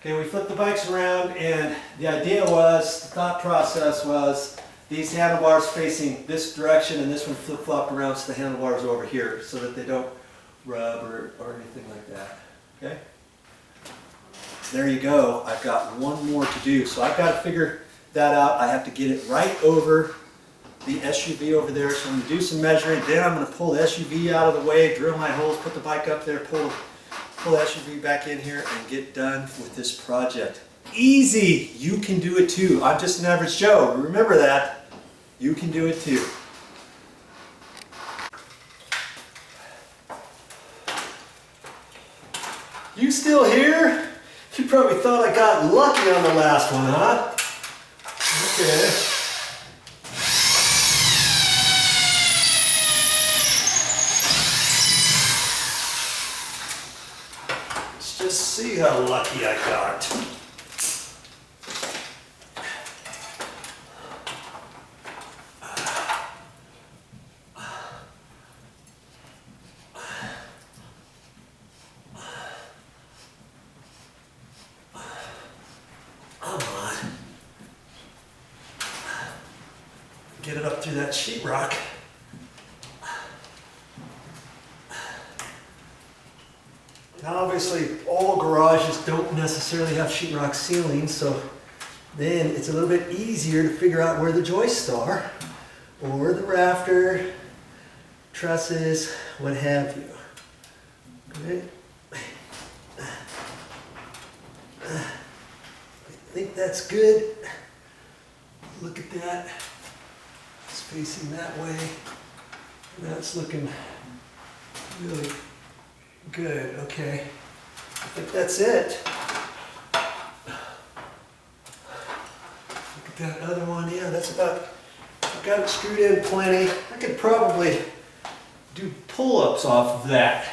Okay, we flipped the bikes around, and the idea was, the thought process was, these handlebars facing this direction and this one flip-flopped around so the handlebars are over here so that they don't rub or anything like that. Okay? There you go. I've got one more to do. So I've got to figure that out. I have to get it right over the SUV over there. So I'm going to do some measuring. Then I'm going to pull the SUV out of the way, drill my holes, put the bike up there, pull the SUV back in here, and get done with this project. Easy! You can do it too. I'm just an average Joe. Remember that. You can do it too. You still here? You probably thought I got lucky on the last one, huh? Okay. Let's just see how lucky I got. Get it up through that sheetrock. Now obviously all garages don't necessarily have sheetrock ceilings, so then it's a little bit easier to figure out where the joists are, or the rafter, trusses, what have you. Okay. I think that's good. Look at that. It's facing that way. That's looking really good. Okay. I think that's it. Look at that other one. Yeah, that's about, I've got it screwed in plenty. I could probably do pull-ups off of that.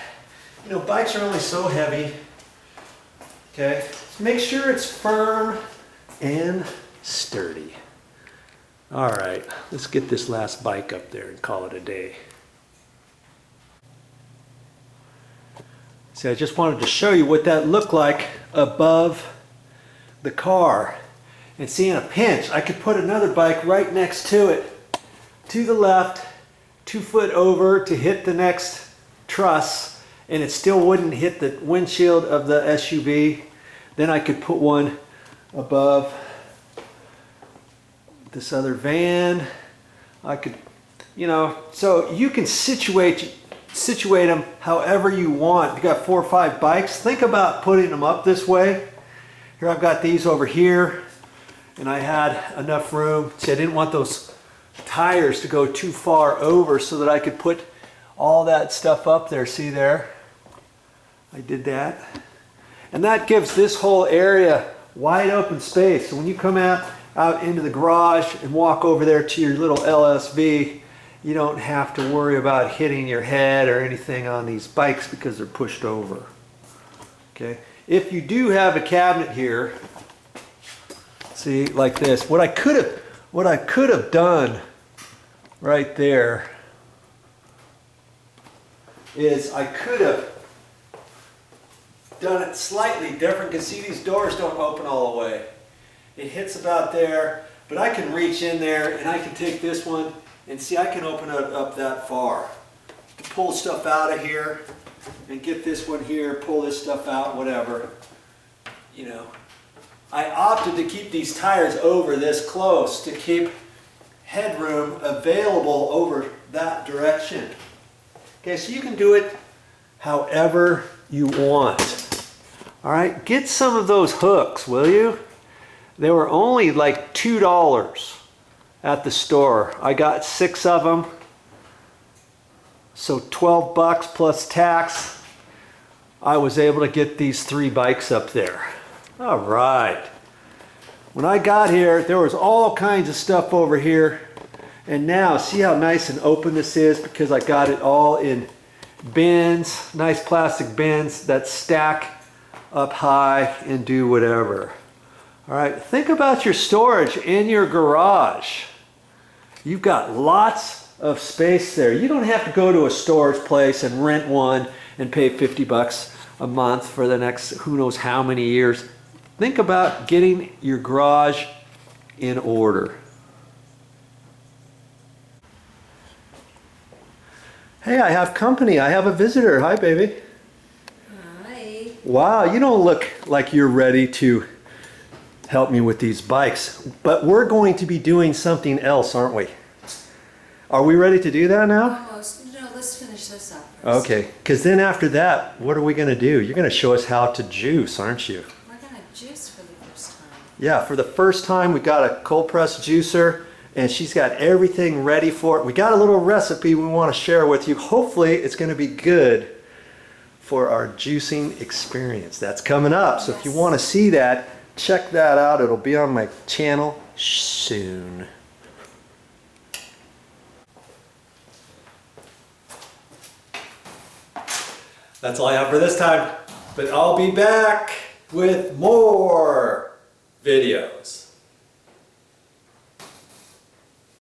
You know, bikes are only so heavy. Okay. So make sure it's firm and sturdy. All right, let's get this last bike up there and call it a day. See, I just wanted to show you what that looked like above the car. And see, in a pinch, I could put another bike right next to it, to the left, 2 foot over to hit the next truss, and it still wouldn't hit the windshield of the SUV. Then I could put one above this other van. I could, you know, so you can situate them however you want. You got 4 or 5 bikes. Think about putting them up this way. Here I've got these over here, and I had enough room. See, I didn't want those tires to go too far over so that I could put all that stuff up there. See there? I did that. And that gives this whole area wide open space. So when you come out into the garage and walk over there to your little LSV, you don't have to worry about hitting your head or anything on these bikes because they're pushed over. Okay. If you do have a cabinet here, see, like this, what I could have done right there is I could have done it slightly different, because see, these doors don't open all the way. It hits about there, but I can reach in there and I can take this one and see, I can open it up that far to pull stuff out of here and get this one here, pull this stuff out, whatever. You know, I opted to keep these tires over this close to keep headroom available over that direction. Okay, so you can do it however you want. All right, get some of those hooks, will you? They were only like $2 at the store. I got 6 of them. So 12 bucks plus tax. I was able to get these 3 bikes up there. All right. When I got here, there was all kinds of stuff over here. And now, see how nice and open this is, because I got it all in bins, nice plastic bins that stack up high and do whatever. All right, think about your storage in your garage. You've got lots of space there. You don't have to go to a storage place and rent one and pay 50 bucks a month for the next who knows how many years. think about getting your garage in order. Hey, I have company. I have a visitor. Hi, baby. Hi. Wow, you don't look like you're ready to help me with these bikes, but we're going to be doing something else, aren't we? Are we ready to do that now? Almost. No, let's finish this up first. Okay, because then after that, what are we going to do? You're going to show us how to juice, aren't you? We're going to juice for the first time. Yeah, for the first time, we got a cold press juicer, and she's got everything ready for it. We got a little recipe we want to share with you. Hopefully, it's going to be good for our juicing experience. That's coming up, so if you want to see that, check that out. It'll be on my channel soon. That's all I have for this time, but I'll be back with more videos.